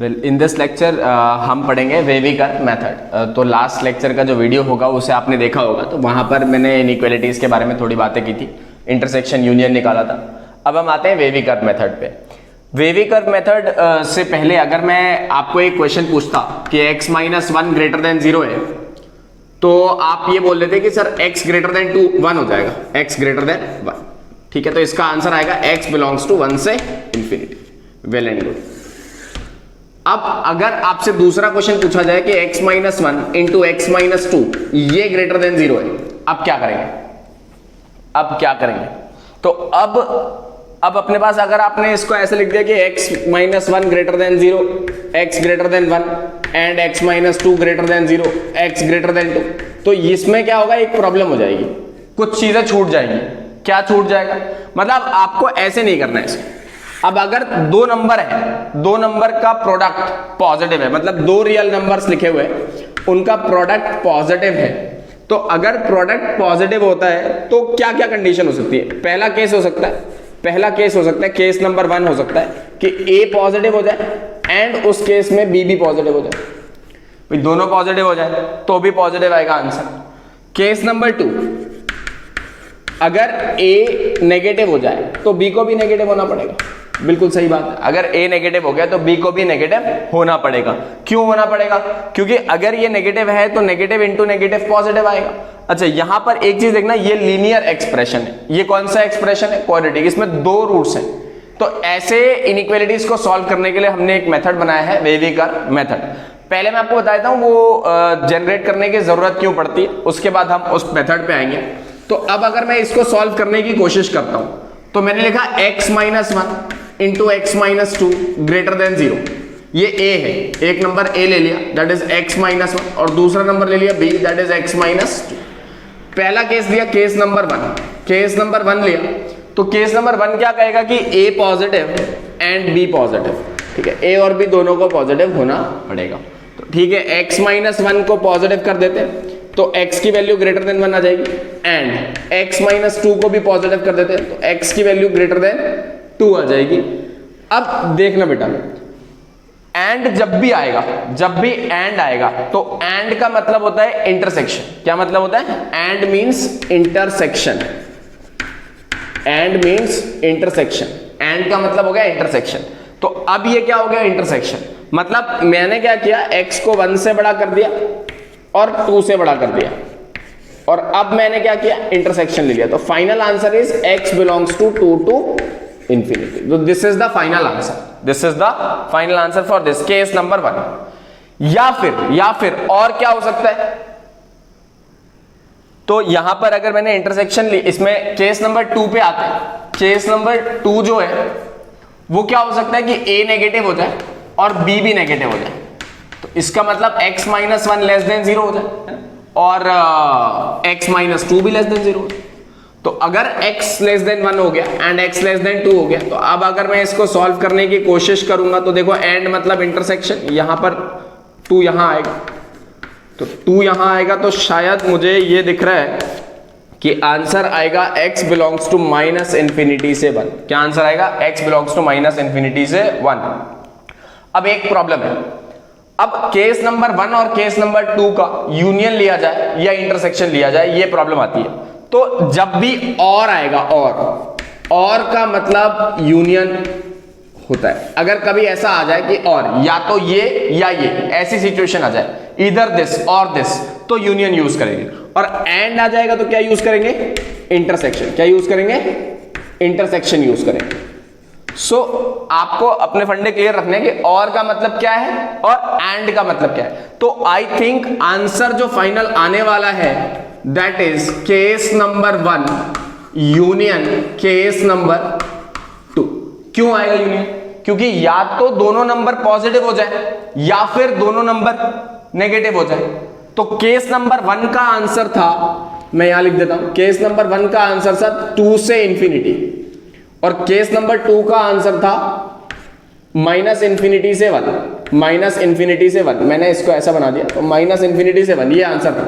In this lecture हम पढ़ेंगे वेविकर method. तो लास्ट लेक्चर का जो वीडियो होगा उसे आपने देखा होगा, तो वहां पर मैंने इनइक्वालिटीज के बारे में थोड़ी बातें की थी, इंटरसेक्शन यूनियन निकाला था। अब हम आते हैं वेविकर मेथड पे। वेविकर मेथड से पहले अगर मैं आपको एक क्वेश्चन पूछता कि x माइनस 1 ग्रेटर देन 0 है, तो आप ये बोल देते कि सर x ग्रेटर देन 2 1 हो जाएगा, x ग्रेटर देन 1। ठीक है, तो इसका आंसर आएगा x बिलोंग्स टू 1 से इंफिनिटी। Well and good. अब अगर आपसे दूसरा क्वेश्चन पूछा जाए कि x minus 1 into x minus 2 ये ग्रेटर देन 0 है, अब क्या करेंगे? अब क्या करेंगे? तो अब अपने पास अगर आपने इसको ऐसे लिख दिया कि x minus 1 greater than 0, x greater than 1 and x minus 2 greater than 0, x greater than 2, तो इसमें क्या होगा, एक प्रॉब्लम हो जाएगी, कुछ चीजें छूट जाएंगी। क्या छूट जाएगा? मतलब आपको ऐसे नहीं करना है इसको। अब अगर दो नंबर है, दो नंबर का प्रोडक्ट पॉजिटिव है, मतलब दो रियल नंबर्स लिखे हुए उनका प्रोडक्ट पॉजिटिव है, तो अगर प्रोडक्ट पॉजिटिव होता है तो क्या क्या कंडीशन हो सकती है? पहला केस हो सकता है केस नंबर 1 हो सकता है कि A पॉजिटिव हो जाए एंड उस केस में B भी पॉजिटिव हो जाए। भाई दोनों पॉजिटिव हो जाए तो भी पॉजिटिव आएगा आंसर। केस नंबर 2, अगर A नेगेटिव हो जाए तो B को भी नेगेटिव होना पड़ेगा। बिल्कुल सही बात है, अगर A नेगेटिव हो गया तो B को भी नेगेटिव होना पड़ेगा। क्यों होना पड़ेगा? क्योंकि अगर ये नेगेटिव है तो नेगेटिव इंटू नेगेटिव पॉजिटिव आएगा। अच्छा, यहां पर एक चीज देखना, ये लीनियर एक्सप्रेशन है। ये कौन सा एक्सप्रेशन है? क्वाड्रेटिक। इसमें दो रूट्स हैं, तो ऐसे इनइक्वालिटीज को सॉल्व करने के लिए हमने एक मेथड बनाया है, वेविकर मेथड। पहले मैं आपको बता देता हूं वो जनरेट करने की जरूरत क्यों पड़ती है, उसके बाद हम उस मेथड पे आएंगे। तो अब अगर मैं इसको सॉल्व करने की कोशिश करता हूं, तो मैंने लिखा x minus 1 into x minus 2 greater than 0। ये A है, एक नंबर A ले लिया दैट इज x माइनस 1, और दूसरा नंबर ले लिया B that is x minus 2। पहला केस दिया केस नंबर 1, केस नंबर 1 लिया, तो केस नंबर 1 क्या कहेगा कि A positive and B positive. ठीक है, A और B दोनों को पॉजिटिव होना पड़ेगा। तो ठीक है, x माइनस 1 को पॉजिटिव कर देते हैं तो x की वैल्यू ग्रेटर देन 1 आ जाएगी, एंड x माइनस 2 को भी पॉजिटिव कर देते हैं तो x की वैल्यू ग्रेटर देन 2 आ जाएगी। अब देखना बेटा, एंड जब भी एंड आएगा तो एंड का मतलब होता है इंटरसेक्शन। क्या मतलब होता है? And means intersection. And means intersection, and का मतलब हो गया इंटरसेक्शन। तो अब ये क्या हो गया? इंटरसेक्शन। मतलब मैंने क्या किया, x को 1 से बड़ा कर दिया और 2 से बड़ा कर दिया, और अब मैंने क्या किया, इंटरसेक्शन ले लिया। तो final answer is x belongs to 2 to infinity. तो this is the final answer, this is the final answer for this case number 1। या फिर और क्या हो सकता है? तो यहां पर अगर मैंने इंटरसेक्शन ली, इसमें केस नंबर 2 पे आते हैं। केस नंबर 2 जो है वो क्या हो सकता है कि A नेगेटिव हो जाए और B भी नेगेटिव हो जाए, तो इसका मतलब x माइनस 1 लेस देन 0 हो जाए और x माइनस 2 भी लेस देन 0 हो जाए। तो अगर x लेस देन 1 हो गया एंड x लेस देन 2 हो गया, तो अब अगर मैं इसको सॉल्व करने की कोशिश करूंगा तो देखो, एंड मतलब इंटरसेक्शन, यहां पर 2 यहां आएगा, तो 2 यहां आएगा, तो शायद मुझे ये दिख रहा है कि आंसर आएगा x belongs to minus infinity से 1। क्या आंसर आएगा? x belongs to minus infinity से 1। अब एक प्रॉब्लम है, अब केस नंबर 1 और केस नंबर 2 का यूनियन लिया जाए या इंटरसेक्शन लिया जाए, ये प्रॉब्लम आती है। तो जब भी और आएगा, और का मतलब यूनियन होता है। अगर कभी ऐसा आ जाए कि और या तो ये या ये, ऐसी सिचुएशन आ जाए, इधर दिस और दिस, तो यूनियन यूज करेंगे। और एंड आ जाएगा तो क्या यूज करेंगे? इंटरसेक्शन। क्या यूज करेंगे? इंटरसेक्शन यूज करेंगे। सो आपको अपने फंडे क्लियर रखने के और का मतलब क्या है और एंड का मतलब क्या है। तो आई थिंक आंसर जो फाइनल आने वाला है that is case number 1 union case number 2। क्यों आएगा यूनियन? क्योंकि या तो दोनों नंबर पॉजिटिव हो जाए या फिर दोनों नंबर नेगेटिव हो जाए। तो केस नंबर 1 का आंसर था, मैं यहां लिख देता हूं, केस नंबर 1 का आंसर था 2 से इंफिनिटी, और केस नंबर 2 का आंसर था माइनस इंफिनिटी से 1। माइनस इंफिनिटी से 1, मैंने इसको ऐसा बना दिया, तो माइनस इंफिनिटी से 1 ये आंसर था।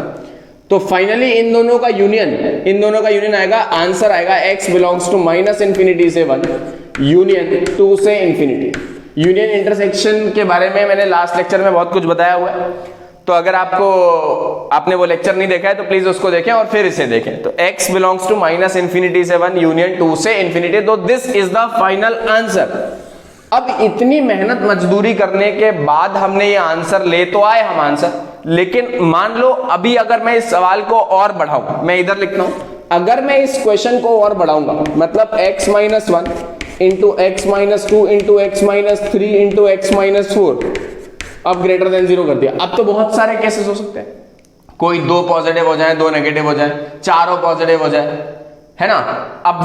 तो फाइनली इन दोनों का यूनियन आएगा, आंसर आएगा x belongs to minus infinity से 1 यूनियन 2 से इंफिनिटी। यूनियन इंटरसेक्शन के बारे में मैंने लास्ट लेक्चर में बहुत कुछ बताया हुआ है, तो अगर आपने वो लेक्चर नहीं देखा है तो प्लीज उसको देखें और फिर इसे देखें। तो x belongs to minus infinity से 1 यूनियन 2 से इंफिनिटी, तो this is the final answer. अब इतनी मेहनत मजदूरी करने के बाद हमने ये आंसर ले तो आए हम आंसर, लेकिन मान लो अभी अगर मैं इस सवाल को और बढ़ाऊं, मैं इधर लिखता हूं, अगर मैं इस क्वेश्चन को और बढ़ाऊंगा, मतलब x minus 1 into x minus 2 into x minus 3 into x minus 4, अब ग्रेटर देन 0 कर दिया। अब तो बहुत सारे केसेस हो सकते हैं, कोई 2 पॉजिटिव हो जाए, 2 नेगेटिव हो जाए, चारों पॉजिटिव हो जाए, है ना। अब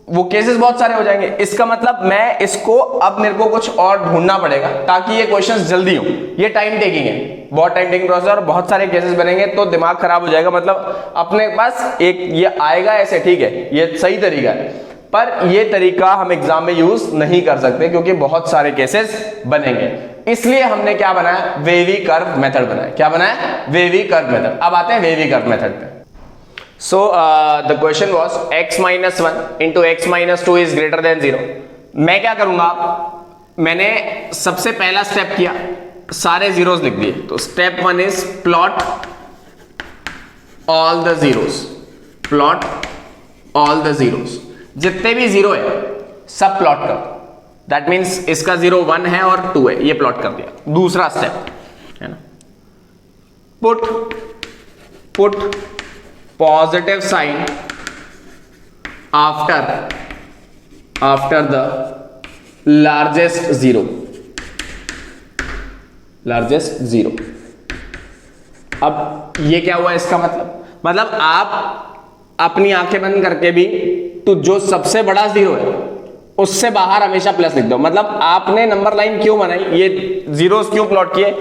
वो केसेस बहुत सारे हो जाएंगे। इसका मतलब मैं इसको अब मेरे को कुछ और ढूंढना पड़ेगा ताकि ये क्वेश्चंस जल्दी हो। ये टाइम टेकिंग है, बहुत टाइम टेकिंग प्रोसेस, और बहुत सारे केसेस बनेंगे तो दिमाग खराब हो जाएगा। मतलब अपने पास एक ये आएगा ऐसे, ठीक है, ये सही तरीका है, पर ये तरीका हम एग्जाम में यूज नहीं कर सकते क्योंकि बहुत सारे केसेस बनेंगे। इसलिए हमने क्या बनाया, वेवी कर्व मेथड बनाया। क्या बनाया, वेवी कर्व मेथड। अब आते हैं वेवी कर्व मेथड पे। So the question was x minus 1 into x minus 2 is greater than 0। मैं क्या करूंगा, मैंने सबसे पहला स्टेप किया, सारे जीरोस लिख दिए। तो step 1 is plot all the zeros, plot all the zeros, जितने भी जीरो है सब प्लॉट कर। दैट मीन्स इसका 0 1 है और 2 है, ये प्लॉट कर दिया। दूसरा स्टेप है ना, put positive sign after the largest zero। अब ये क्या हुआ, इसका मतलब आप अपनी आंखें बंद करके भी तो जो सबसे बड़ा जीरो है उससे बाहर हमेशा प्लस लिख दो। मतलब आपने नंबर लाइन क्यों बनाई, ये जीरोस क्यों प्लॉट किए,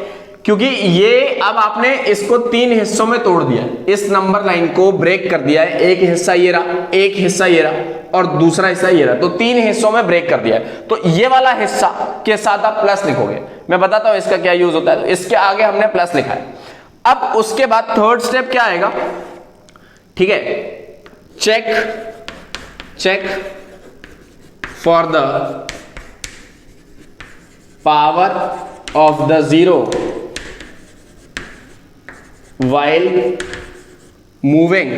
क्योंकि ये अब आपने इसको 3 हिस्सों में तोड़ दिया, इस नंबर लाइन को ब्रेक कर दिया है। एक हिस्सा ये रहा, एक हिस्सा ये रहा और दूसरा हिस्सा ये रहा, तो 3 हिस्सों में ब्रेक कर दिया है। तो ये वाला हिस्सा के साथ आप प्लस लिखोगे। मैं बताता हूं इसका क्या यूज होता है। तो इसके आगे हमने प्लस लिखा है। अब उसके बाद थर्ड स्टेप क्या आएगा, ठीक है, check for the power of the zero while moving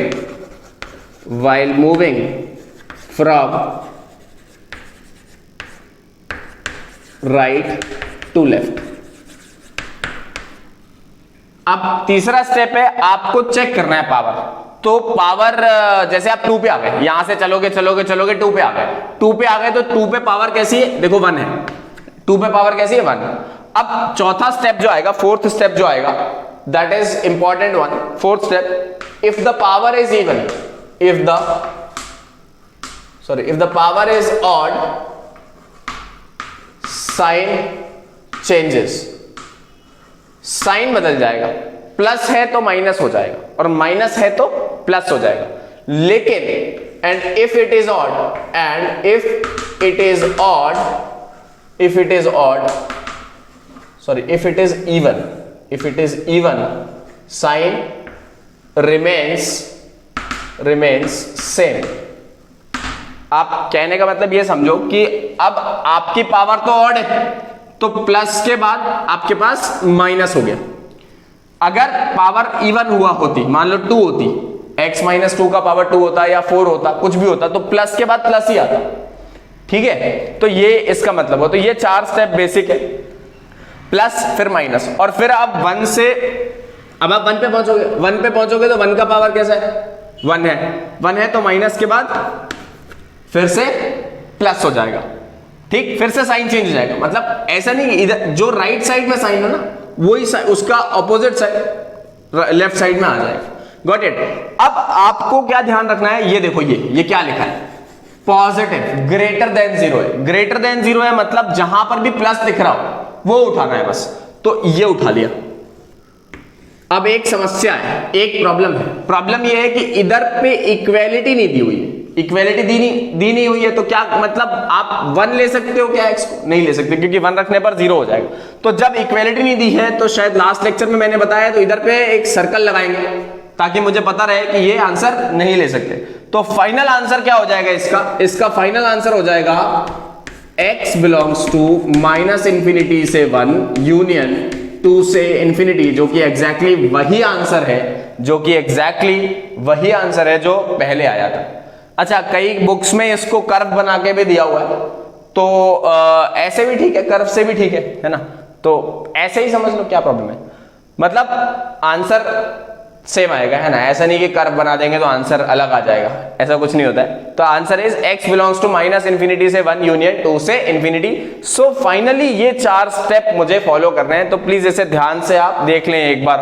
from right to left। अब तीसरा स्टेप है, आपको चेक करना है पावर। तो पावर जैसे आप 2 पे आ गए, यहां से चलोगे 2 पे आ गए, 2 पे आ गए तो 2 पे पावर कैसी है, देखो 1 है, 2 पे पावर कैसी है, 1। अब चौथा स्टेप जो आएगा, फोर्थ स्टेप जो आएगा, that is important one, fourth step, if the power is even, if the power is odd, sign changes, sign बदल जाएगा। प्लस है तो माइनस हो जाएगा और माइनस है तो प्लस हो जाएगा। लेकिन and if it is even, sign remains same। आप कहने का मतलब ये समझो कि अब आपकी पावर तो ऑड है, तो प्लस के बाद आपके पास माइनस हो गया। अगर पावर इवन हुआ होती, मान लो 2 होती, x माइनस 2 का पावर 2 होता या 4 होता, कुछ भी होता, तो प्लस के बाद प्लस ही आता, ठीक है। तो ये इसका मतलब हो। तो ये 4 स्टेप बेसिक है, प्लस फिर माइनस, और फिर आप 1 से, अब आप 1 पे पहुंचोगे तो 1 का पावर कैसा है, 1 है तो माइनस के बाद फिर से प्लस हो जाएगा, ठीक, फिर से साइन चेंज हो जाएगा। मतलब ऐसा नहीं कि इधर जो राइट साइड में साइन है ना, वही उसका ऑपोजिट साइड लेफ्ट साइड में आ जाएगा। Got it. अब आपको क्या ध्यान रखना है, ये देखो, ये क्या लिखा है, पॉजिटिव ग्रेटर देन 0 है। ग्रेटर देन 0 है मतलब जहां पर भी प्लस दिख रहा हो वो उठाना है बस। तो ये उठा लिया। अब एक समस्या है, एक प्रॉब्लम है। प्रॉब्लम ये है कि इधर पे इक्वेलिटी नहीं दी हुई है, इक्वेलिटी दी नहीं हुई है। तो क्या मतलब, आप 1 ले सकते हो क्या, x को नहीं ले सकते क्योंकि 1 रखने पर 0 हो जाएगा। तो जब इक्वेलिटी नहीं दी है, तो शायद लास्ट लेक्चर में मैंने बताया, तो इधर पे एक सर्कल लगाएंगे ताकि मुझे पता रहे कि ये आंसर नहीं ले सकते। तो फाइनल आंसर क्या हो जाएगा इसका फाइनल आंसर हो जाएगा x belongs to minus infinity से 1 यूनियन 2 से इंफिनिटी, जो कि एग्जैक्टली वही आंसर है, जो पहले आया था। अच्छा, कई बुक्स में इसको कर्व बना के भी दिया हुआ है, तो ऐसे भी ठीक है, कर्व से भी ठीक है ना, तो ऐसे ही समझ लो, क्या प्रॉब्लम है, मतलब आंसर सेम आएगा, है ना, ऐसा नहीं कि कर्व बना देंगे तो आंसर अलग आ जाएगा, ऐसा कुछ नहीं होता है। तो answer is x belongs to minus infinity से 1 यूनियन 2 से इंफिनिटी। सो फाइनली ये 4 स्टेप मुझे फॉलो करने हैं, तो प्लीज इसे ध्यान से आप देख लें एक बार।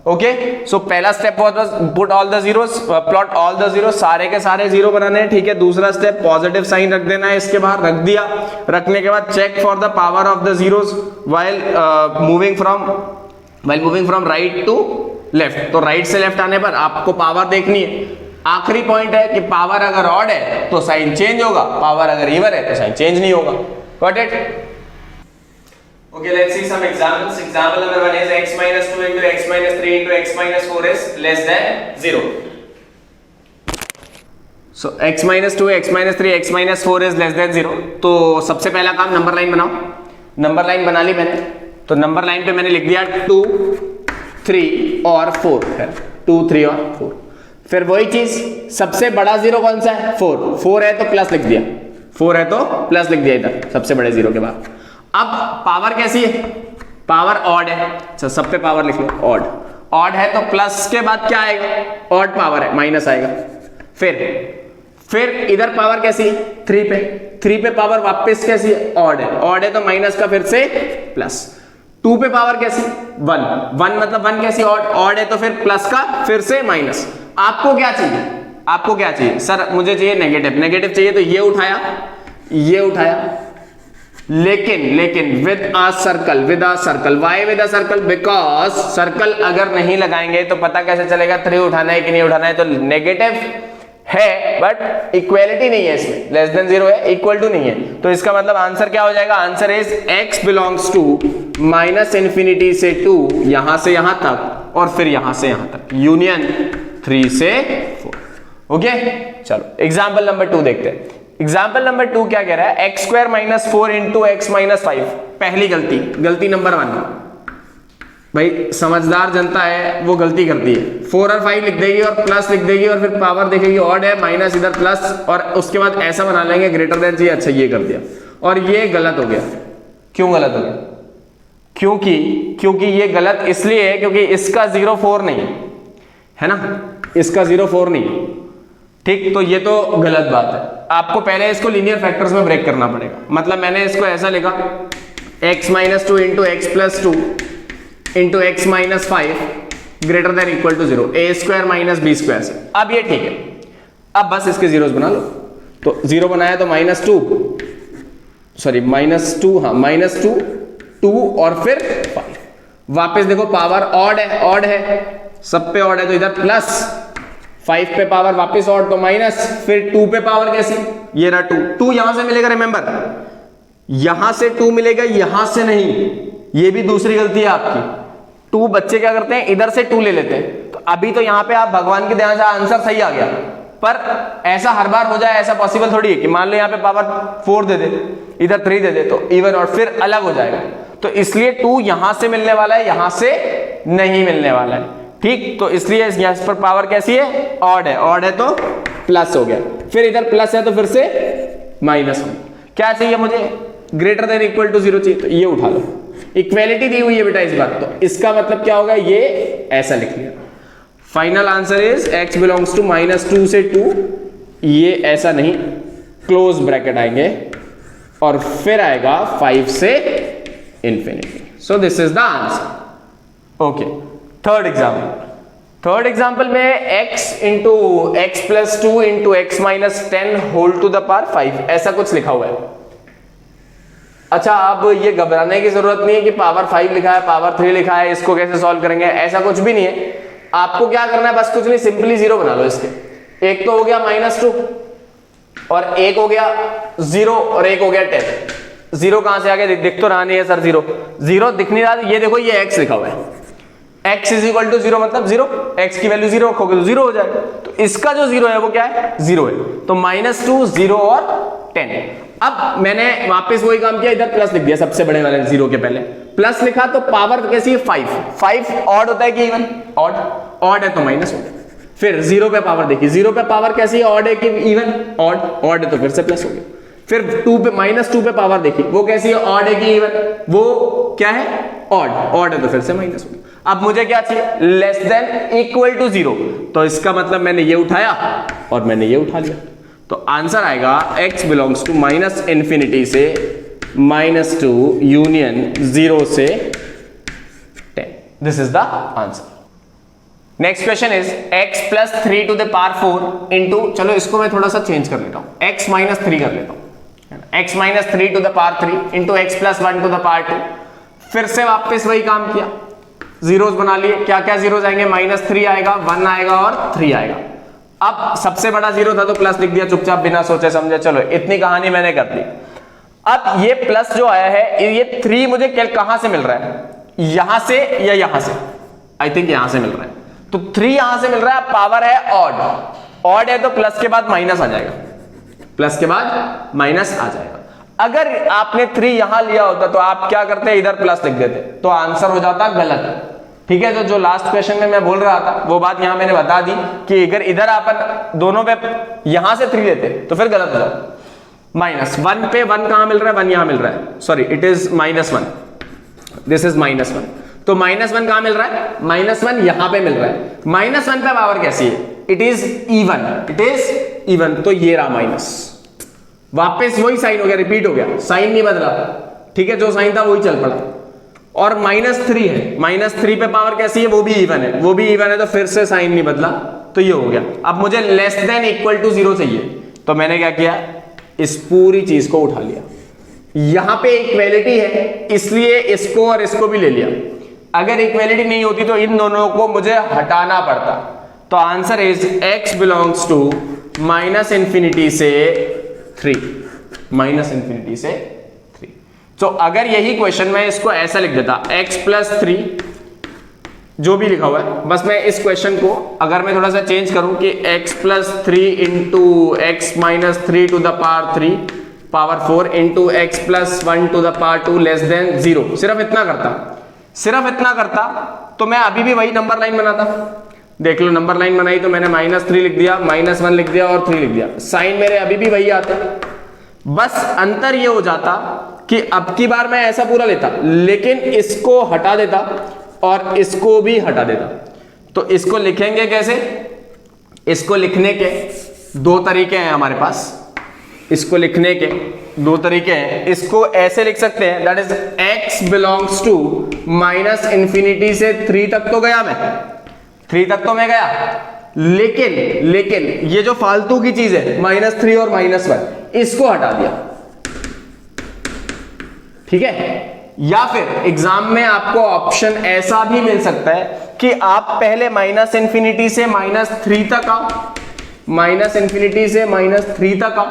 ओके, सो पहला step was put all the zeros, plot all the zero, सारे के सारे जीरो बनाने हैं, ठीक है। दूसरा स्टेप पॉजिटिव साइन रख देना है इसके बाहर, रख दिया। रखने के बाद check for the power of the zeros while moving from right to left, तो राइट से लेफ्ट आने पर आपको पावर देखनी है। आखिरी पॉइंट है कि पावर अगर ऑड है तो साइन चेंज होगा, पावर अगर इवन है तो साइन चेंज नहीं होगा। Got it? Okay, let's see some examples. Example number 1 is x minus 2 into x minus 3 into x minus 4 is less than 0. So x minus 2, x minus 3, x minus 4 is less than 0. तो सबसे पहला काम number line बनाओ। Number line बना ली मैंने, तो number line पे मैंने लिख दिया 2, 3 और 4 है, 2, 3 और 4। फिर वही चीज, सबसे बड़ा जीरो कौन सा है? 4 है तो प्लस लिख दिया, 4 है तो प्लस लिख दिया इधर सबसे बड़े जीरो के बाद। अब पावर कैसी है? पावर ऑड है, अच्छा सब पे पावर लिख लो, ऑड है तो प्लस के बाद क्या आएगा? ऑड पावर है, माइनस आएगा। फिर इधर पावर कैसी है? 3 पे पावर वापस कैसी है? ऑड है तो माइनस का फिर से प्लस। 2 पे पावर कैसी? 1 मतलब 1 कैसी? ऑड है तो फिर प्लस का फिर से माइनस। आपको क्या चाहिए? सर मुझे चाहिए नेगेटिव चाहिए, तो ये उठाया, लेकिन with a circle. Why with a circle? Because circle अगर नहीं लगाएंगे तो पता कैसे चलेगा 3 उठाना है कि नहीं उठाना है? तो नेगेटिव है बट इक्वलिटी नहीं है इसमें, लेस देन 0 है, इक्वल टू नहीं है, तो इसका मतलब आंसर क्या हो जाएगा? Answer is x belongs to minus infinity से 2 यहां से यहां तक और फिर यहां से यहां तक, यूनियन 3 से 4। ओके, चलो एग्जाम्पल नंबर 2 देखते हैं। एग्जाम्पल नंबर 2 क्या कह रहा है? x² - 4 into x - 5। पहली गलती नंबर 1, भाई समझदार जनता है वो गलती करती है, 4 और 5 लिख देगी और प्लस लिख देगी और फिर पावर देखेगी ऑड है, माइनस इधर प्लस, और उसके बाद ऐसा बना लेंगे ग्रेटर देन चाहिए। अच्छा ये कर दिया और ये गलत हो गया। क्यों गलत हो गया? क्योंकि ये गलत इसलिए है क्योंकि इसका 0 4 नहीं है ना, इसका 0 4 नहीं, ठीक, तो ये तो गलत बात है। आपको पहले इसको लीनियर फैक्टर्स में ब्रेक करना पड़ेगा। मतलब मैंने इसको ऐसा लिखा x - 2 into x + 2 into x - 5 greater than equal to 0, a² - b² से। अब ये ठीक है, अब बस इसके जीरोस बना लो। तो 0 बनाया तो -2 और फिर 5। वापस देखो पावर ऑड है, सब पे ऑड है तो इधर प्लस, 5 पे पावर वापस ऑड तो माइनस, फिर 2 पे पावर कैसी? ये रहा 2 यहां से मिलेगा, रिमेंबर यहां से 2 मिलेगा, यहां से नहीं, ये भी दूसरी गलती है आपकी। 2 बच्चे क्या करते हैं? इधर से 2 ले लेते हैं, तो अभी तो यहां पे आप भगवान की दया से आंसर सही आ गया, पर ऐसा हर बार हो जाए ऐसा पॉसिबल थोड़ी है कि मान लो यहां पे पावर 4 दे दे, इधर 3 दे दे, तो इवन और फिर अलग हो जाएगा। तो इसलिए 2 यहां से मिलने वाला है, यहां से नहीं मिलने वाला है, ठीक। तो इसलिए इस पर पावर कैसी है? ऑड है तो प्लस हो गया, फिर इधर प्लस है तो फिर से माइनस हो। क्या चाहिए मुझे? ग्रेटर देन इक्वल टू 0 चाहिए, तो ये उठा लो। इक्वेलिटी दी हुई है बेटा इस बात, तो इसका मतलब क्या होगा? ये ऐसा लिख लिया। Final answer is x belongs to -2 से 2, ये ऐसा नहीं, क्लोज ब्रैकेट आएंगे और फिर आएगा 5 से infinity. So this is the answer. Okay, third example में x into x + 2 into x - 10 whole to the power 5, ऐसा कुछ लिखा हुआ है। अच्छा, अब ये घबराने की जरूरत नहीं है कि पावर 5 लिखा है, पावर 3 लिखा है, इसको कैसे सॉल्व करेंगे, ऐसा कुछ भी नहीं है। आपको क्या करना है? बस कुछ नहीं, सिंपली 0 बना लो इसके। एक तो हो गया -2 और एक हो गया 0 और एक हो गया 10। 0 कहां से आ गया? दिख तो रहा नहीं है सर, 0 दिख नहीं रहा, ये देखो ये x लिखा हुआ है, x = 0 मतलब 0, x की वैल्यू 0 रखोगे तो 0 हो जाएगा। तो इसका जो 0 है वो क्या है? 0 है, तो -2, 0 और 10। अब मैंने वापस वही काम किया, इधर प्लस लिख दिया सबसे बड़े वाले जीरो के पहले, प्लस लिखा तो पावर कैसी है 5, 5 ऑड होता है कि इवन? ऑड, ऑड है तो माइनस हो गया। फिर जीरो पे पावर देखिए, जीरो पे पावर कैसी है, ऑड है कि इवन? ऑड, ऑड है तो फिर से प्लस हो गया। फिर 2 पे -2 पे पावर देखिए, वो कैसी है, ऑड है कि इवन? वो क्या है, ऑड, ऑड है तो फिर से माइनस हो गया। अब मुझे क्या चाहिए, लेस देन इक्वल टू 0, तो इसका मतलब मैंने ये उठाया और मैंने ये उठा लिया, तो आंसर आएगा x बिलोंग्स टू -∞ से -2 यूनियन 0 से 10। This is the answer. Next question is x plus 3 to the power 4 into, चलो इसको मैं थोड़ा सा चेंज कर लेता हूं, x माइनस 3 कर लेता हूं, x minus 3 to the power 3 into x plus 1 to the power 2। फिर से वापस वही काम किया, जीरोस बना लिए, क्या क्या जीरोस आएंगे, -3 आएगा, 1 आएगा और 3 आएगा। अब सबसे बड़ा जीरो था तो प्लस लिख दिया चुपचाप बिना सोचे समझे, चलो इतनी कहानी मैंने कर दी। अब ये प्लस जो आया है, ये 3 मुझे कहां से मिल रहा है, यहां से या यहां से? आई थिंक यहां से मिल रहा है, तो 3 यहां से मिल रहा है, पावर है ऑड, ऑड है तो प्लस के बाद माइनस आ जाएगा, प्लस के बाद माइनस आ जाएगा। अगर आपने 3 यहां लिया होता तो आप क्या करते, इधर प्लस लिख देते, तो आंसर हो जाता गलत। ठीक है, तो जो लास्ट क्वेश्चन में मैं बोल रहा था वो बात यहां मैंने बता दी कि अगर इधर अपन दोनों पे यहां से 3 लेते तो फिर गलत हो जाता। -1 पे 1 कहां मिल रहा है, 1 यहां मिल रहा है, sorry it is -1, this is -1, तो -1 कहां मिल रहा है, -1 यहां पे मिल रहा है। -1 पे पावर कैसी है, it is even, it is even, तो ये रहा माइनस, वापस वही साइन हो गया, रिपीट हो गया, साइन नहीं बदला। ठीक है, जो साइन था वही चल पड़ा, और -3 है, -3 पे पावर कैसी है, वो भी इवन है, वो भी इवन है, तो फिर से साइन नहीं बदला, तो ये हो गया। अब मुझे लेस देन इक्वल टू 0 चाहिए, तो मैंने क्या किया, इस पूरी चीज को उठा लिया, यहां पे इक्वेलिटी है इसलिए इसको और इसको भी ले लिया। अगर इक्वेलिटी नहीं होती तो इन दोनों को मुझे हटाना पड़ता, तो answer is x belongs to -∞ से 3, -∞ से 3। तो अगर यही क्वेश्चन मैं इसको ऐसा लिख देता, x प्लस 3 जो भी लिखा हुआ है, बस मैं इस क्वेश्चन को अगर मैं थोड़ा सा चेंज करूं कि x plus 3 into x minus 3 to the power 3 power 4 into x plus 1 to the power 2 less than 0, सिर्फ इतना करता तो मैं अभी भी वही नंबर लाइन बनाता। देख लो, नंबर लाइन बनाई तो मैंने -3 लिख दिया, -1 लिख दिया और 3 लिख दिया, साइन मेरे अभी भी वही आते। बस अंतर ये हो जाता कि अब की बार मैं ऐसा पूरा लेता, लेकिन इसको हटा देता और इसको भी हटा देता। तो इसको लिखेंगे कैसे, इसको लिखने के 2 तरीके हैं हमारे पास, इसको लिखने के 2 तरीके हैं। इसको ऐसे लिख सकते हैं, that is x belongs to -∞ से 3 तक तो गया मैं, 3 तक तो मैं गया, लेकिन ये जो फालतू की चीज है -3 और -1 इसको हटा दिया। ठीक है, या फिर एग्जाम में आपको ऑप्शन ऐसा भी मिल सकता है कि आप पहले -∞ से -3 तक आओ, -∞ से -3 तक आओ,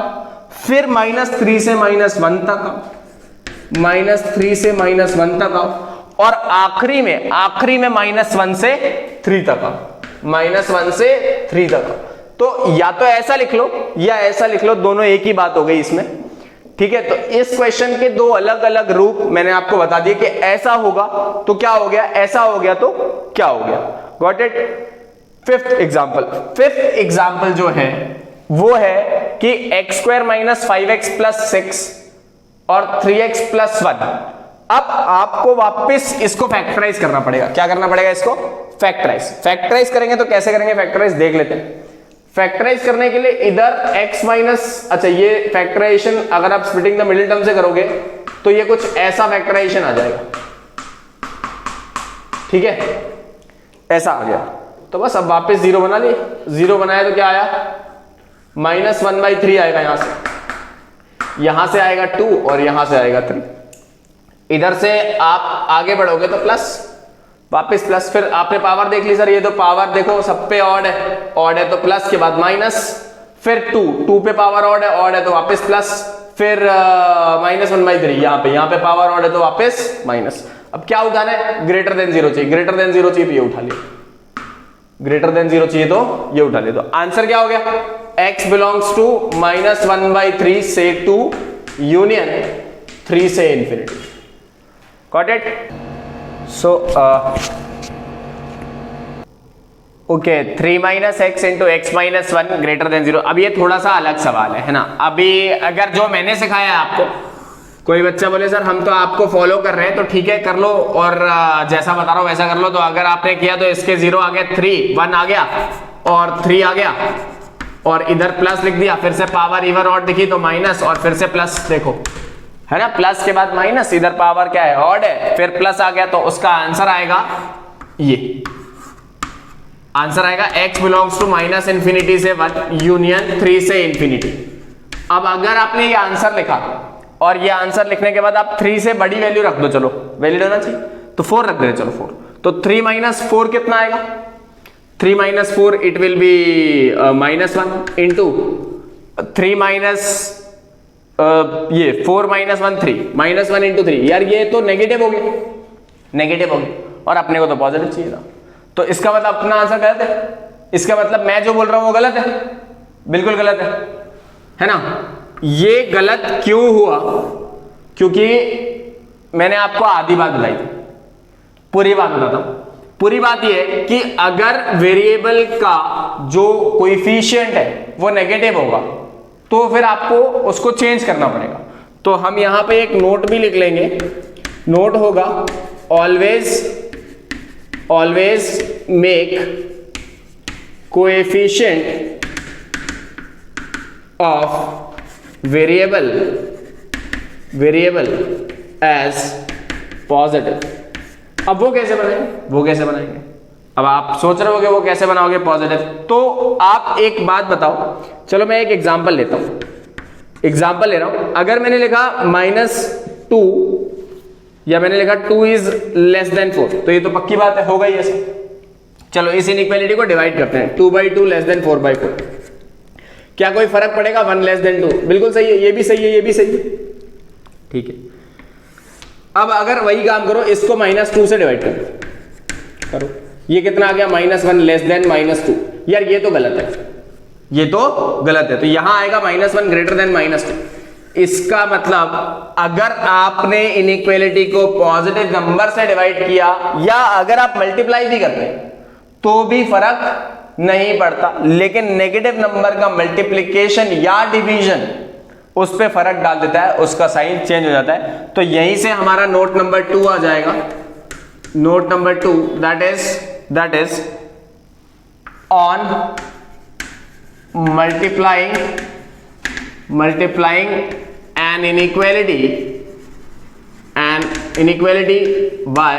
फिर -3 से -1 तक आओ, -3 से -1 तक आओ, और आखिरी में -1 से 3 तक आओ, -1 से 3 तक आओ। तो या तो ऐसा लिख लो या ऐसा लिख लो, दोनों एक ही बात हो गई इसमें। ठीक है, तो इस क्वेश्चन के 2 अलग अलग रूप मैंने आपको बता दिए कि ऐसा होगा तो क्या हो गया, ऐसा हो गया तो क्या हो गया। Got it. फिफ्थ एग्जाम्पल जो है वो है कि x² - 5x + 6 और 3x + 1। अब आपको वापस इसको फैक्टराइज करना पड़ेगा। क्या करना पड़ेगा, इसको फैक्टराइज करेंगे। तो कैसे करेंगे फैक्टराइज, देख लेते हैं। फैक्टराइज करने के लिए इधर x माइनस, अच्छा ये फैक्टराइजेशन अगर आप स्प्लिटिंग द मिडिल टर्म से करोगे तो ये कुछ ऐसा फैक्टराइजेशन आ जाएगा। ठीक है, ऐसा आ गया। तो बस अब वापस 0 बना लिए, 0 बनाया तो क्या आया, -1/3 आएगा। यहां से आएगा 2 और यहां से आएगा 3। इधर से आप आगे बढ़ोगे तो प्लस, वापस प्लस, फिर आपने पावर देख ली सर, ये तो पावर देखो सब पे ऑड है तो प्लस के बाद माइनस, फिर 2 पे पावर ऑड है तो वापस प्लस, फिर -1/3 यहाँ पे पावर ऑड है तो वापस माइनस। अब क्या उठाना है, ग्रेटर देन 0 चाहिए, ग्रेटर देन 0 चाहिए तो ये उठा लिया, ग्रेटर देन 0 चाहिए तो ये उठा लिया। तो आंसर क्या हो गया, x बिलोंग्स टू -1/3 से 2 यूनियन 3 से infinity. Got it? So okay, 3 minus x into x minus 1 greater than 0। अब ये थोड़ा सा अलग सवाल है ना। अभी अगर जो मैंने सिखाया है आपको, कोई बच्चा बोले सर हम तो आपको फॉलो कर रहे हैं, तो ठीक है कर लो, और जैसा बता रहा हूं वैसा कर लो। तो अगर आपने किया तो इसके 0 आ गया, 3 1 आ गया और 3 आ गया, और इधर प्लस लिख दिया, फिर से पावर इवन ऑड दिखी तो माइनस, और फिर से प्लस, देखो है ना, प्लस के बाद माइनस, इधर पावर क्या है, ऑड है, फिर प्लस आ गया, तो उसका आंसर आएगा ये, आंसर आएगा x belongs to minus infinity से 1 यूनियन 3 से इंफिनिटी। अब अगर आपने ये आंसर लिखा और ये आंसर लिखने के बाद आप 3 से बड़ी वैल्यू रख दो, चलो वैल्यू होना चाहिए तो 4 रख दे, चलो 4, तो 3 माइनस 4 कितना आएगा, 3 minus 4 it will be -1 into 3 minus ये 4 माइनस 1 3 -1 इंटू 3। यार ये तो नेगेटिव हो गया, नेगेटिव हो गया, और अपने को तो पॉजिटिव चाहिए था, तो इसका मतलब अपना आंसर गलत है। इसका मतलब मैं जो बोल रहा हूं वो गलत है, बिल्कुल गलत है ना। ये गलत क्यों हुआ? क्योंकि मैंने आपको आधी बात बताई थी, पूरी बात बताता हूं। पूरी बात ये है कि अगर वेरिएबल का जो कोएफिशिएंट है वो नेगेटिव होगा तो फिर आपको उसको चेंज करना पड़ेगा। तो हम यहां पे एक नोट भी लिख लेंगे, नोट होगा always make coefficient of variable as positive. अब वो कैसे बनाएंगे? अब आप सोच रहे होगे वो कैसे बनाओगे पॉजिटिव, तो आप एक बात बताओ, चलो मैं एक एग्जांपल लेता हूं, एग्जांपल ले रहा हूं। अगर मैंने लिखा -2 या मैंने लिखा 2 इज लेस देन 4, तो ये तो पक्की बात है, होगा ही ऐसा। चलो इस इनइक्वालिटी को डिवाइड करते हैं, 2/2 लेस देन 4/4। क्या कोई फर्क पड़ेगा? 1 लेस देन 2, बिल्कुल सही है, ये भी सही है, ये भी सही है, ठीक है। अब अगर वही काम करो, इसको -2 से डिवाइड करो, ये कितना आ गया, -1 लेस देन -2। यार ये तो गलत है, ये तो गलत है, तो यहां आएगा -1 ग्रेटर देन -2। इसका मतलब अगर आपने इनइक्वालिटी को पॉजिटिव नंबर से डिवाइड किया या अगर आप मल्टीप्लाई भी करते हैं तो भी फर्क नहीं पड़ता, लेकिन नेगेटिव नंबर का मल्टीप्लिकेशन या डिवीजन उस पे फर्क डाल देता है, उसका साइन चेंज हो जाता है। तो यहीं से हमारा नोट नंबर 2 आ जाएगा, note number 2 that is on multiplying an inequality by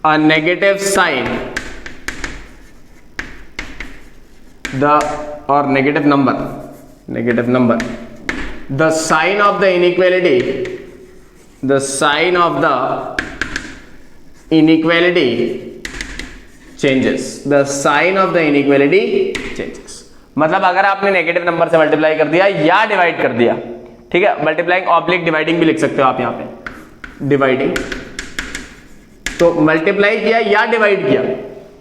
a negative sign, negative number, the sign of the inequality changes, the sign of the inequality changes। मतलब अगर आपने नेगेटिव नंबर से मल्टीप्लाई कर दिया या divide कर दिया, ठीक है, मल्टीप्लाइंग ऑब्लिक डिवाइडिंग भी लिख सकते हो आप यहां पे, डिवाइडिंग, तो मल्टीप्लाई किया या डिवाइड किया,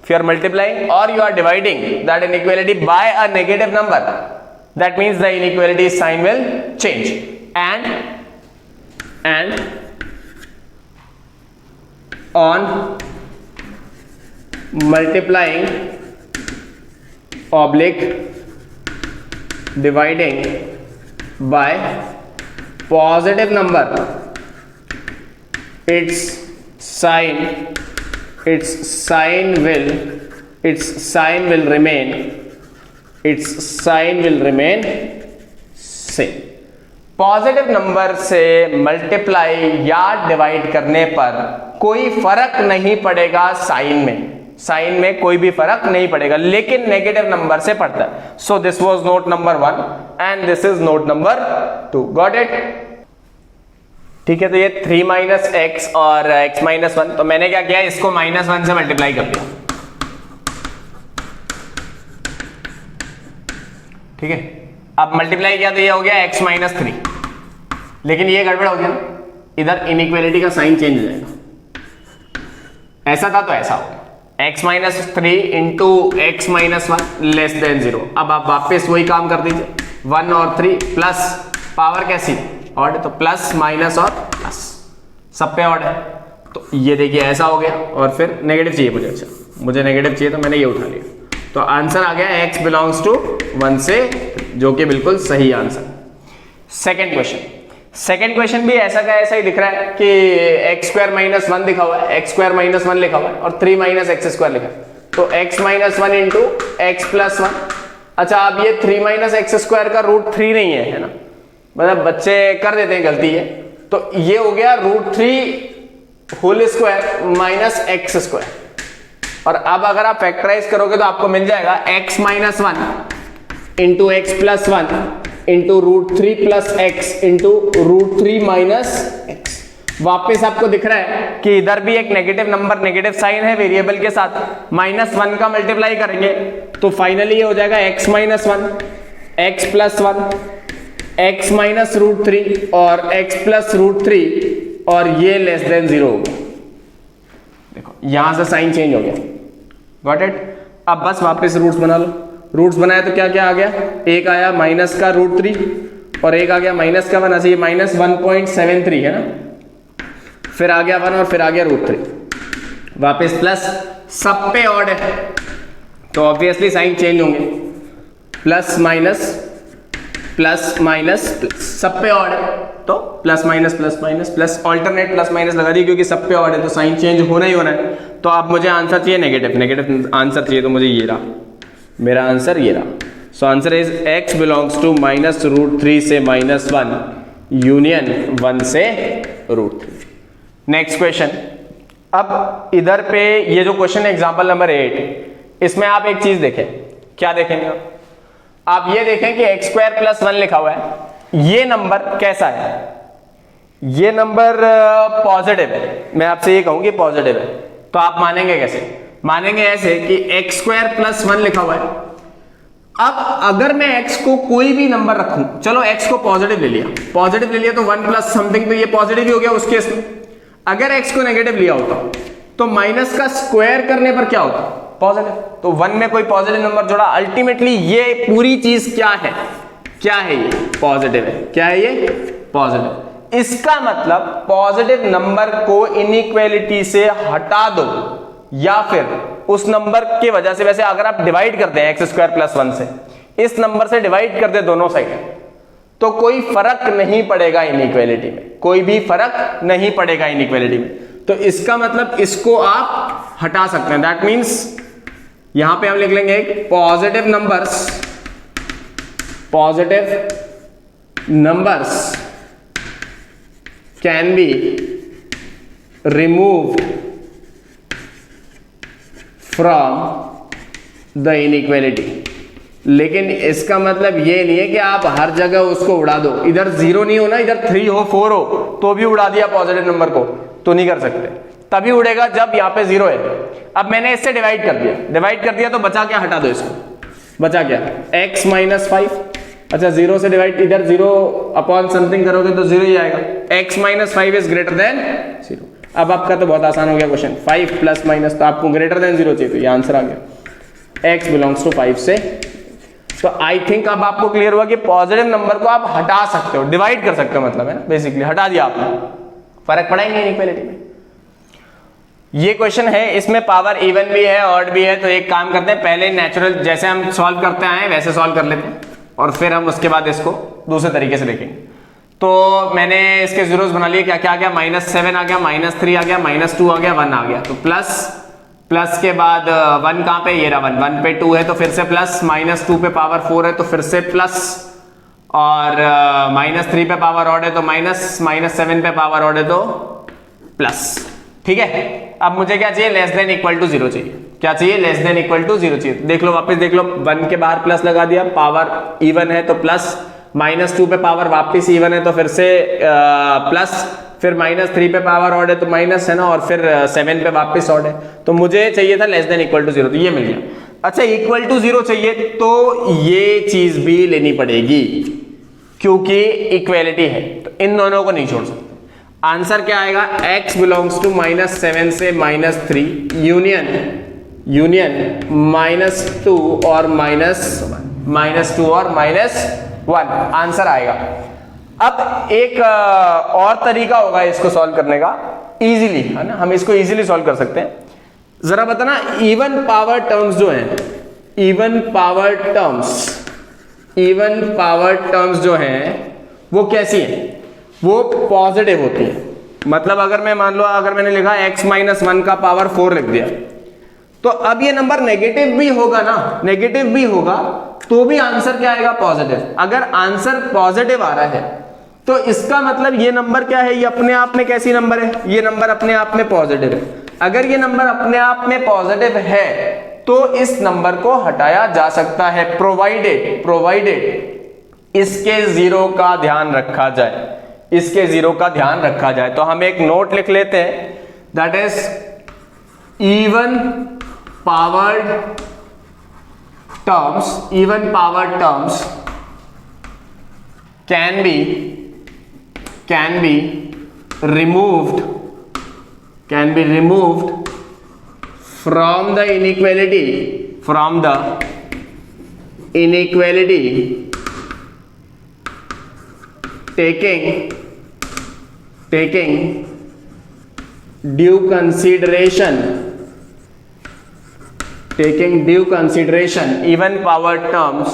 if you are multiplying or you are dividing that inequality by a negative number, that means the inequality sign will change, and on multiplying oblique dividing by positive number, its sign will remain same। Positive number से multiply या divide करने पर कोई फर्क नहीं पड़ेगा sign में कोई भी फर्क नहीं पड़ेगा, लेकिन नेगेटिव नंबर से पड़ता है। So this was note number 1 and this is note number 2। Got it? ठीक है, तो ये 3 माइनस एक्स और x माइनस 1, तो मैंने क्या किया, इसको -1 से मल्टीप्लाई कर दिया, ठीक है। अब मल्टीप्लाई किया तो ये हो गया x माइनस 3, लेकिन ये गड़बड़ हो गया ना, इधर इनइक्वालिटी का साइन चेंज हो जाएगा, ऐसा था तो ऐसा हो गया, x minus 3 into x minus 1 less than 0। अब आप वापस वही काम कर दीजिए, 1 और 3 प्लस पावर कैसी ऑड, तो प्लस माइनस और प्लस सब पे ऑड है, तो ये देखिए ऐसा हो गया। और फिर नेगेटिव चाहिए मुझे, अच्छा मुझे नेगेटिव चाहिए तो मैंने ये उठा लिया, तो आंसर आ गया x बिलोंग्स टू 1 से, जो कि बिल्कुल सही आंसर। सेकेंड क्वेश्चन भी ऐसा का ऐसा ही दिख रहा है कि एक्स स्क्वायर माइनस 1 दिखा हुआ है, एक्स स्क्वायर माइनस 1 लिखा हुआ है और 3 माइनस एक्स स्क्वायर लिखा है, तो x minus 1 into x plus 1। अच्छा, अब ये 3 माइनस एक्स स्क्वायर का रूट 3 नहीं है ना, मतलब बच्चे कर देते हैं गलती है, तो ये हो गया root 3 whole square minus x square. और अब अगर आप फैक्टराइज करोगे तो आपको मिल जाएगा x minus 1 into x plus 1 into root 3 plus x into root 3 minus x. वापिस आपको दिख रहा है कि इधर भी एक नेगेटिव नंबर, नेगेटिव साइन है वेरिएबल के साथ, -1 का मल्टीप्लाई करेंगे तो फाइनली ये हो जाएगा x minus 1 x plus 1 x minus root 3 और x प्लस रूट 3 और ये लेस देन 0 हो गया। देखो यहां से साइन चेंज हो गया, गॉट इट। अब बस वापस रूट्स बना लो, रूट्स बनाए तो क्या क्या आ गया, एक आया माइनस का रूट 3 और एक आ गया माइनस का 1, ये माइनस 1.73 है ना, फिर आ गया 1 और फिर आ गया रूट 3, वापस प्लस, सब पे ऑड है तो ऑब्वियसली साइन चेंज होंगे, plus minus plus minus plus, सब पे ऑड है तो plus minus plus minus plus, alternate plus minus लगा दी क्योंकि सब पे ऑड है तो साइन चेंज होना ही होना है। तो अब मुझे आंसर चाहिए नेगेटिव, नेगेटिव आंसर चाहिए तो मुझे ये रहा, मेरा आंसर ये रहा। So answer is x belongs to minus root 3 से -1 यूनियन 1 से रूट 3। नेक्स्ट क्वेश्चन, अब इधर पे ये जो क्वेश्चन है एग्जाम्पल नंबर 8, इसमें आप एक चीज देखें, क्या देखेंगे आप ये देखें कि x स्क्वायर प्लस 1 लिखा हुआ है, ये नंबर कैसा है, ये नंबर पॉजिटिव है, मैं आपसे ये कहूं कि पॉजिटिव है, तो आप मानेंगे कैसे, मानेंगे ऐसे कि x स्क्वायर प्लस 1 लिखा हुआ है। अब अगर मैं x को कोई भी नंबर रखूं, चलो x को पॉजिटिव ले लिया, पॉजिटिव ले लिया तो 1 प्लस समथिंग, तो ये पॉजिटिव ही हो गया उस केस में। अगर x को नेगेटिव लिया होता तो माइनस का स्क्वायर करने पर क्या होता, पॉजिटिव, तो 1 में कोई पॉजिटिव नंबर जोड़ा, अल्टीमेटली ये पूरी चीज क्या है, क्या है ये पॉजिटिव है, क्या है ये पॉजिटिव। इसका मतलब पॉजिटिव नंबर को इनइक्वालिटी से हटा दो या फिर उस नंबर की वजह से, वैसे अगर आप डिवाइड करते हैं एक्स स्क्वायर प्लस 1 से, इस नंबर से डिवाइड कर दे दोनों साइड, तो कोई फर्क नहीं पड़ेगा इनइक्वालिटी में, कोई भी फर्क नहीं पड़ेगा इनइक्वालिटी में। तो इसका मतलब इसको आप हटा सकते हैं, दैट मीन्स यहां पे हम लिख लेंगे positive numbers can be removed from the inequality. लेकिन इसका मतलब ये नहीं है कि आप हर जगह उसको उड़ा दो, इधर 0 नहीं हो ना, इधर 3 हो 4 हो तो भी उड़ा दिया पॉजिटिव नंबर को, तो नहीं कर सकते, तभी उड़ेगा जब यहाँ पे 0 है। अब मैंने इससे डिवाइड कर दिया तो बचा क्या, हटा दो इसको, बचा क्या x माइनस 5, अच्छा 0 से डिवाइड, इधर 0 अपॉन समथिंग करोगे तो 0 ही आएगा, x minus 5 is greater than 0। अब आपका तो बहुत आसान हो गया क्वेश्चन, 5 प्लस माइनस, तो आपको ग्रेटर देन 0 चाहिए, तो ये आंसर आ गया x बिलोंग्स टू 5 से। तो आई थिंक अब आपको क्लियर हुआ कि पॉजिटिव नंबर को आप हटा सकते हो, डिवाइड कर सकते हो, मतलब है ना, बेसिकली हटा दिया आपने, फर्क पड़ा ही नहीं इनइक्वालिटी में। ये क्वेश्चन है, इसमें पावर इवन भी है ऑड भी है, तो एक काम करते हैं, पहले नेचुरल जैसे हम सॉल्व करते आए वैसे सॉल्व कर लेते हैं और फिर हम उसके बाद इसको दूसरे तरीके से देखेंगे। तो मैंने इसके जीरोस बना लिए, क्या क्या आ गया, -7 आ गया, -3 आ गया, -2 आ गया, 1 आ गया, तो प्लस के बाद 1 कहां पे, ये रहा 1 पे 2 है तो फिर से प्लस, -2 पे पावर 4 है तो फिर से प्लस, और -3 पे पावर ऑड है तो माइनस, -7 पे पावर ऑड है तो प्लस, ठीक है। अब मुझे क्या चाहिए, लेस देन इक्वल टू 0 चाहिए, क्या चाहिए, लेस देन इक्वल टू 0 चाहिए। देख लो, वापस देख लो, 1 के बाहर प्लस लगा दिया, पावर इवन है तो प्लस, -2 पे पावर वापस इवन है तो फिर से प्लस, फिर -3 पे पावर ऑड है तो माइनस है ना, और फिर 7 पे वापस ऑड है, तो मुझे चाहिए था लेस देन इक्वल टू 0, तो ये मिल गया। अच्छा, इक्वल टू 0 चाहिए तो ये चीज भी लेनी पड़ेगी क्योंकि इक्वेलिटी है, तो इन दोनों को नहीं छोड़ सकते। आंसर क्या आएगा, x बिलोंग्स टू -7 से -3 यूनियन -2 और -1, आंसर आएगा। अब एक और तरीका होगा इसको सॉल्व करने का इजीली, है ना, हम इसको इजीली सॉल्व कर सकते हैं। जरा बताना, इवन पावर टर्म्स जो हैं, इवन पावर टर्म्स जो हैं वो कैसी है, वो पॉजिटिव होती है। मतलब अगर मैं मान लो, अगर मैंने लिखा x - 1 का पावर 4 लिख दिया, तो अब ये नंबर नेगेटिव भी होगा ना, नेगेटिव भी होगा तो भी आंसर क्या आएगा, पॉजिटिव। अगर आंसर पॉजिटिव आ रहा है तो इसका मतलब ये नंबर क्या है, ये अपने आप में कैसी नंबर है, ये नंबर अपने आप में पॉजिटिव है। अगर ये नंबर अपने आप में पॉजिटिव है तो इस नंबर को हटाया जा सकता है, प्रोवाइडेड इसके जीरो का ध्यान रखा जाए, इसके जीरो का ध्यान रखा जाए। तो हम एक नोट लिख लेते हैं, that is even powered terms can be removed from the inequality taking due consideration even power terms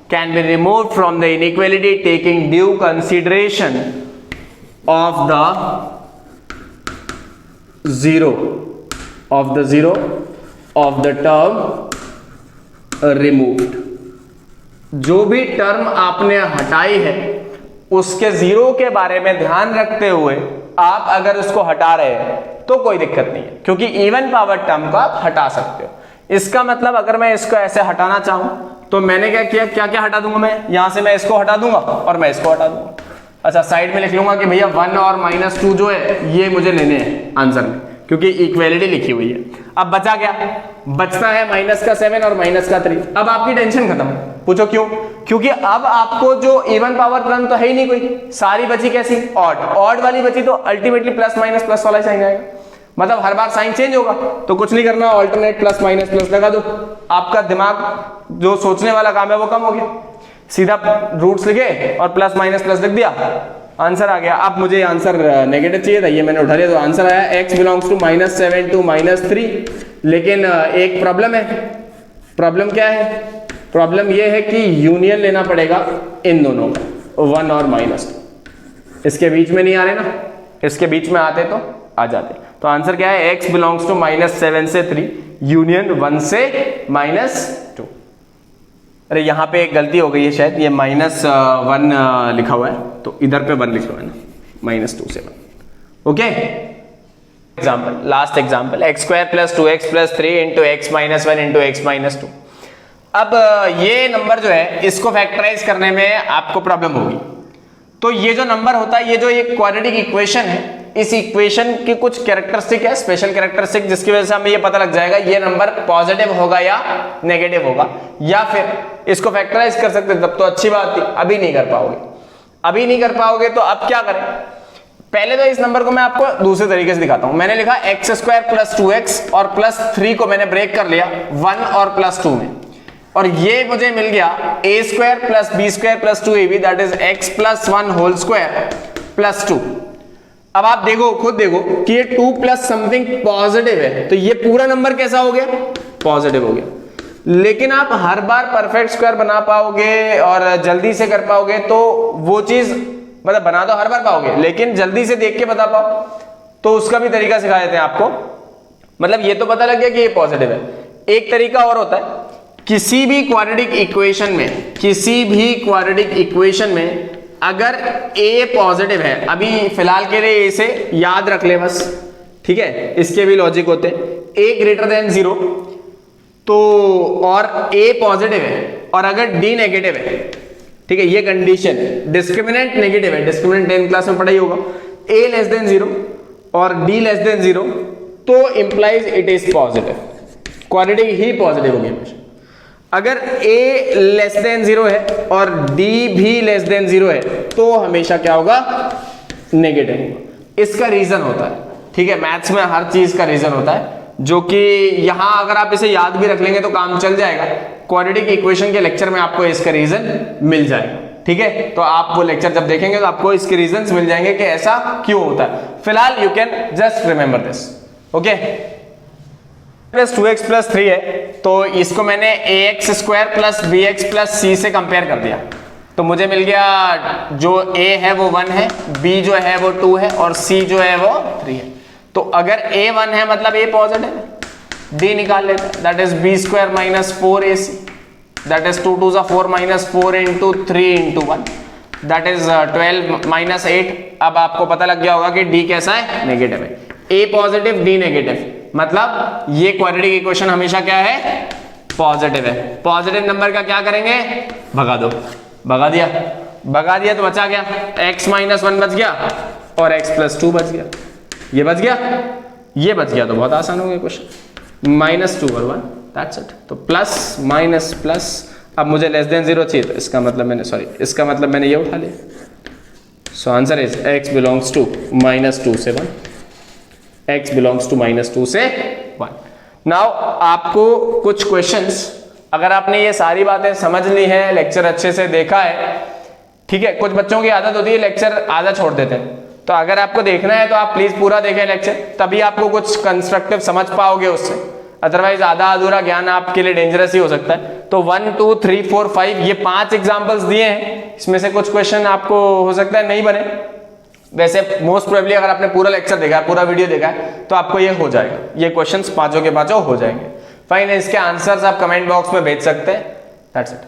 can be removed from the inequality taking due consideration of the zero of the term removed। जो भी term आपने हटाई है उसके zero के बारे में ध्यान रखते हुए आप अगर उसको हटा रहे हैं तो कोई दिक्कत नहीं है, क्योंकि इवन पावर टर्म को आप हटा सकते हो। इसका मतलब अगर मैं इसको ऐसे हटाना चाहूं तो मैंने क्या किया, क्या हटा दूंगा, मैं यहां से मैं इसको हटा दूंगा और मैं इसको हटा दूंगा। अच्छा, साइड में लिख लूंगा कि भैया 1 और -2 जो है ये मुझे लेने हैं आंसर में, क्योंकि इक्वेलिटी लिखी हुई है। अब बचा क्या, बचता है -7 और -3। अब आपकी टेंशन खत्म। पूछो क्यों? क्योंकि अब आपको जो इवन पावर टर्म तो है ही नहीं कोई, सारी बची कैसी, ऑड वाली बची, तो अल्टीमेटली प्लस माइनस प्लस वाला साइन आएगा। मतलब हर बार साइन चेंज होगा, तो कुछ नहीं करना, ऑल्टरनेट प्लस माइनस प्लस लगा दो। आपका दिमाग जो सोचने वाला काम है वो कम हो गया, सीधा रूट्स लिखे और प्लस माइनस प्लस लिख दिया, आंसर आ गया। अब मुझे आंसर नेगेटिव चाहिए था, ये मैंने उठा लिया, तो आंसर आया x बिलोंग्स टू -7 to -3। लेकिन एक प्रॉब्लम है। प्रॉब्लम क्या है? प्रॉब्लम ये है कि यूनियन लेना पड़ेगा इन दोनों का, 1 और -2। इसके बीच में नहीं आ रहे ना, इसके बीच में आते तो आ जाते। तो आंसर क्या है, x बिलोंग्स टू -7 से 3 यूनियन 1 से -2। अरे यहाँ पे एक गलती हो गई है, शायद ये -1 लिखा हुआ है, तो इधर पे 1 लिखा हुआ है ना, -2 से 1। Okay, example, last example, x² + 2x + 3 × x - 1 × x - 2। अब ये नंबर जो है इसको फैक्टराइज करने में आपको प्रॉब्लम होगी। तो ये जो नंबर होता है, ये जो एक क्वाड्रेटिक इक्वेशन है, इस इक्वेशन की कुछ कैरेक्टरिस्टिक है, स्पेशल कैरेक्टरिस्टिक, जिसकी वजह से हमें ये पता लग जाएगा ये नंबर पॉजिटिव होगा या नेगेटिव होगा। या फिर इसको फैक्टराइज कर सकते तब तो अच्छी बात थी, अभी नहीं कर पाओगे। तो अब क्या करें? पहले तो इस नंबर को मैं आपको दूसरे तरीके से दिखाता हूं। मैंने लिखा x² + 2x और +3 को मैंने ब्रेक कर लिया 1 और +2 में, और ये मुझे मिल गया a² + b² + 2ab, that is x + 1 whole square + 2। अब आप देखो, खुद देखो कि ये 2 प्लस समथिंग पॉजिटिव है, तो ये पूरा नंबर कैसा हो गया, पॉजिटिव हो गया। लेकिन आप हर बार परफेक्ट स्क्वायर बना पाओगे और जल्दी से कर पाओगे तो वो चीज, मतलब बना तो हर बार पाओगे, लेकिन जल्दी से देख के बता पाओ तो उसका भी तरीका सिखा देते हैं आपको। मतलब ये तो पता लग गया कि ये पॉजिटिव है। एक तरीका और होता है, किसी भी क्वाड्रेटिक इक्वेशन में अगर a पॉजिटिव है, अभी फिलहाल के लिए इसे याद रख ले बस, ठीक है, इसके भी लॉजिक होते हैं। a > 0 तो, और a पॉजिटिव है और अगर d नेगेटिव है, ठीक है, ये कंडीशन, डिस्क्रिमिनेंट नेगेटिव है, डिस्क्रिमिनेंट 10th क्लास में पढ़ा ही होगा, a < 0 और d < 0 तो implies it is positive, quadratic he positive होगी हमेशा। अगर a < 0 है और d भी < 0 है तो हमेशा क्या होगा, नेगेटिव होगा। इसका रीजन होता है, ठीक है, मैथ्स में हर चीज का रीजन होता है, जो कि यहां अगर आप इसे याद भी रख लेंगे तो काम चल जाएगा। क्वाड्रेटिक इक्वेशन के लेक्चर में आपको इसका रीजन मिल जाएगा। ठीक है, तो आप वो लेक्चर जब देखेंगे तो आपको इसके रीजंस मिल जाएंगे कि ऐसा क्यों होता है। फिलहाल you can just remember this, okay. Plus 2x plus 3 है, तो इसको मैंने ax square plus bx plus c से कंपेयर कर दिया, तो मुझे मिल गया जो a है वो 1 है, b जो है वो 2 है और c जो है वो 3 है। तो अगर a 1 है मतलब a पॉजिटिव है, d निकाल लेते हैं, that is b square minus 4ac, that is 2 2 4 minus 4 into 3 into 1, that is 12 minus 8। अब आपको पता लग गया होगा कि d कैसा है, नेगेटिव है, a पॉजिटिव d नेगेटिव, मतलब ये क्वाड्रेटिक इक्वेशन हमेशा क्या है, पॉजिटिव है। पॉजिटिव नंबर का क्या करेंगे, भगा दो, भगा दिया तो बचा गया x माइनस 1 बच गया और x प्लस 2 बच गया, ये बच गया तो बहुत आसान हो गया क्वेश्चन, माइनस 2 और 1, दैट्स इट। तो प्लस माइनस प्लस, अब मुझे लेस देन 0 चाहिए, तो इसका मतलब मैंने ये उठा लिया। So answer is x belongs to minus 2 से 1, x बिलोंग्स टू माइनस 2 से 1। नाउ आपको कुछ क्वेश्चंस, अगर आपने ये सारी बातें समझ ली हैं, लेक्चर अच्छे से देखा है, ठीक है, कुछ बच्चों की आदत होती है लेक्चर आधा छोड़ देते हैं, तो अगर आपको देखना है तो आप प्लीज पूरा देखें लेक्चर, तभी आपको कुछ कंस्ट्रक्टिव समझ पाओगे उससे, अदरवाइज आधा अधूरा ज्ञान आपके लिए डेंजरस ही हो सकता है। तो 1 2 3 4 5 ये 5 एग्जांपल्स दिए हैं, इसमें से कुछ क्वेश्चन आपको हो सकता है नहीं बने, वैसे मोस्ट प्रोबेबली अगर आपने पूरा लेक्चर देखा है, पूरा वीडियो देखा है, तो आपको ये हो जाएगा, ये क्वेश्चंस पांचों के पांचों हो जाएंगे। फाइन, इसके आंसर्स आप कमेंट बॉक्स में भेज सकते हैं, दैट्स इट।